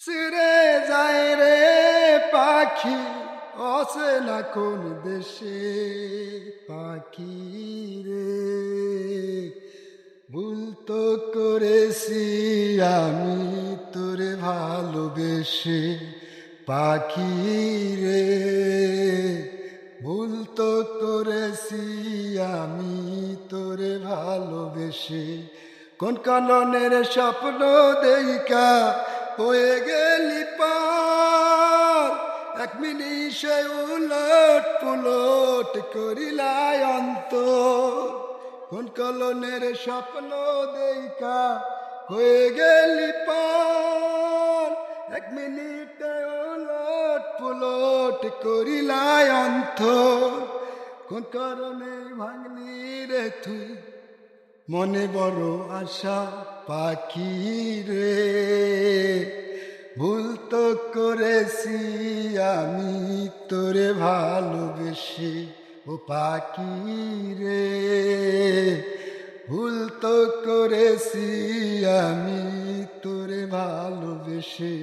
ছিড়ে যায় রে পাখি অচেনা কোন দেশে। পাখি রে ভুল তো করেছি আমি তোরে ভালোবেসে। পাখি রে ভুল তো করেছি আমি তোরে ভালোবেসে। কোন কাননের স্বপ্ন দেইকা হয়ে গেলি পার, এক মিনিষে উলট পুলট করিলাই অন্তর। কোন কলনের স্বপ্ন দেইকা হয়ে গেলি পার, এক মিনিটে উলট পুলট করিলাই অন্তর। কোন কারণে ভাঙলি রে তুই মনে বড় আশা। পাখি রে ভুল তো করেছি আমি তোরে ভালোবেসে। ও পাখি রে ভুল তো করেছি আমি তোরে ভালোবেসে।